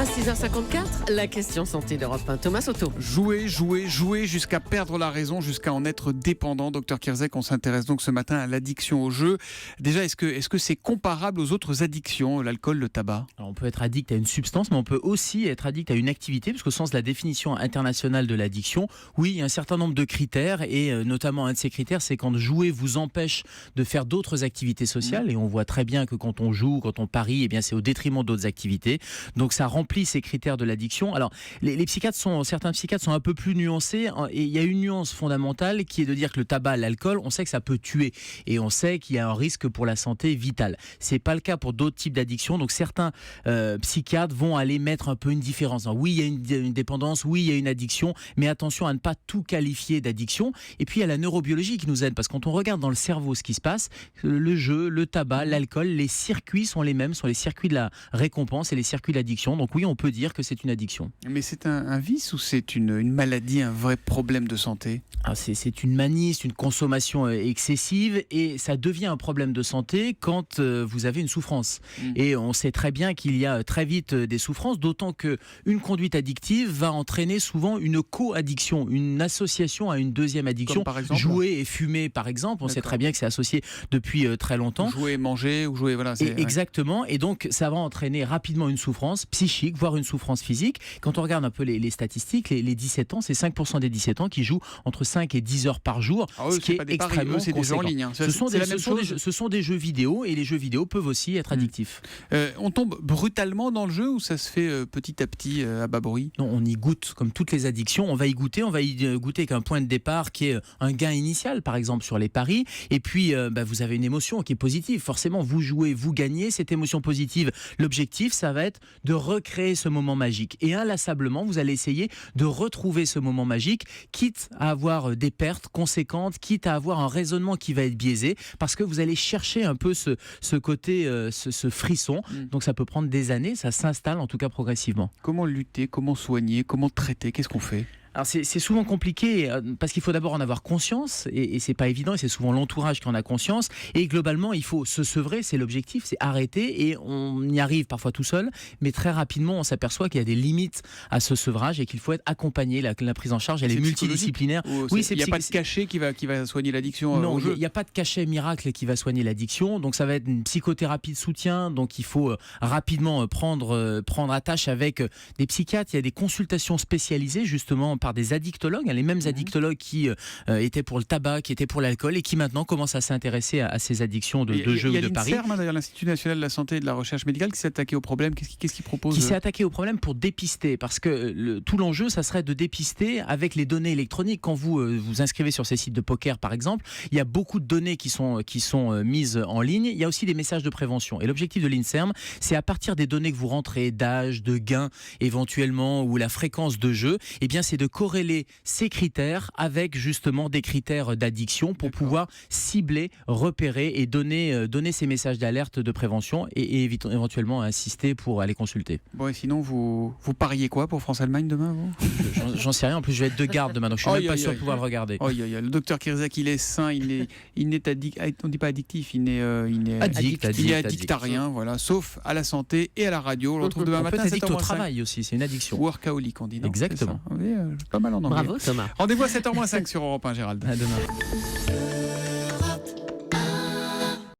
6h54, la question santé d'Europe 1. Thomas Soto. Jouer jusqu'à perdre la raison, jusqu'à en être dépendant. Docteur Kierzek, on s'intéresse donc ce matin à l'addiction au jeu. Déjà, est-ce que c'est comparable aux autres addictions, l'alcool, le tabac ? Alors, on peut être addict à une substance, mais on peut aussi être addict à une activité, parce qu'au sens de la définition internationale de l'addiction, oui, il y a un certain nombre de critères, et notamment un de ces critères, c'est quand jouer vous empêche de faire d'autres activités sociales, et on voit très bien que quand on joue, quand on parie, eh bien, c'est au détriment d'autres activités. Donc ça remplit ces critères de l'addiction. Alors certains psychiatres sont un peu plus nuancés, et il y a une nuance fondamentale qui est de dire que le tabac, l'alcool, on sait que ça peut tuer, et on sait qu'il y a un risque pour la santé vitale. C'est pas le cas pour d'autres types d'addictions. Donc certains psychiatres vont aller mettre un peu une différence. Alors, oui, il y a une dépendance, oui, il y a une addiction, mais attention à ne pas tout qualifier d'addiction. Et puis il y a la neurobiologie qui nous aide, parce que quand on regarde dans le cerveau ce qui se passe, le jeu, le tabac, l'alcool, les circuits sont les mêmes, sont les circuits de la récompense et les circuits de l'addiction. Donc oui, on peut dire que c'est une addiction. Mais c'est un vice ou c'est une maladie, un vrai problème de santé ? Alors c'est une manie, c'est une consommation excessive, et ça devient un problème de santé quand vous avez une souffrance. Et on sait très bien qu'il y a très vite des souffrances, d'autant qu'une conduite addictive va entraîner souvent une co-addiction, une association à une deuxième addiction. Comme par exemple, jouer et fumer, par exemple, on sait très bien que c'est associé depuis très longtemps. Jouer et manger, ou jouer, voilà. Exactement, et donc ça va entraîner rapidement une souffrance psychique, voire une souffrance physique. Quand on regarde un peu les statistiques, les 17 ans, c'est 5% des 17 ans qui jouent entre 5 et 10 heures par jour, ce qui est extrêmement c'est des jeux en ligne. Hein. Ce sont des jeux vidéo, et les jeux vidéo peuvent aussi être addictifs. On tombe brutalement dans le jeu, ou ça se fait petit à petit à bas bruit ? Non, on y goûte, comme toutes les addictions. On va y goûter avec un point de départ qui est un gain initial, par exemple sur les paris, et puis vous avez une émotion qui est positive. Forcément, vous jouez, vous gagnez, cette émotion positive. L'objectif, ça va être de recréer ce moment magique, et inlassablement, vous allez essayer de retrouver ce moment magique, quitte à avoir des pertes conséquentes, quitte à avoir un raisonnement qui va être biaisé, parce que vous allez chercher un peu ce côté, ce frisson. Donc ça peut prendre des années, ça s'installe en tout cas progressivement. Comment lutter, comment soigner, comment traiter, qu'est-ce qu'on fait ? Alors c'est souvent compliqué, parce qu'il faut d'abord en avoir conscience, et c'est pas évident, et c'est souvent l'entourage qui en a conscience, et globalement il faut se sevrer, c'est l'objectif, c'est arrêter, et on y arrive parfois tout seul, mais très rapidement on s'aperçoit qu'il y a des limites à ce sevrage, et qu'il faut être accompagné. La prise en charge, elle est multidisciplinaire. Oui, il n'y a pas de cachet qui va soigner l'addiction. Non, il n'y a pas de cachet miracle qui va soigner l'addiction, donc ça va être une psychothérapie de soutien, donc il faut rapidement prendre attache avec des psychiatres. Il y a des consultations spécialisées justement par des addictologues, les mêmes addictologues qui étaient pour le tabac, qui étaient pour l'alcool, et qui maintenant commencent à s'intéresser à ces addictions de jeux ou de paris. Il y a l'INSERM, d'ailleurs, l'Institut national de la santé et de la recherche médicale, qui s'est attaqué au problème. Qu'est-ce qu'il propose ? Qui s'est attaqué au problème pour dépister, parce que tout l'enjeu, ça serait de dépister avec les données électroniques. Quand vous vous inscrivez sur ces sites de poker, par exemple, il y a beaucoup de données qui sont mises en ligne. Il y a aussi des messages de prévention. Et l'objectif de l'INSERM, c'est à partir des données que vous rentrez, d'âge, de gain éventuellement, ou la fréquence de jeu, eh bien, c'est de corréler ces critères avec justement des critères d'addiction pour pouvoir cibler, repérer et donner ces messages d'alerte de prévention, et éventuellement insister pour aller consulter. Bon, et sinon, vous pariez quoi pour France-Allemagne demain, vous ? J'en sais rien. En plus, je vais être de garde demain, donc je suis même pas sûr de pouvoir le regarder. Le docteur Kierzek, il est sain, il n'est addict, on dit pas addictif, il est addict. Il est addict à rien, voilà, sauf à la santé et à la radio. On le retrouve demain matin. On peut être addict au travail aussi, c'est une addiction. Workaholic, on dit. Non, exactement. pas mal en anglais. Bravo Thomas. Rendez-vous à 7h05 sur Europe 1, Gérald. À demain.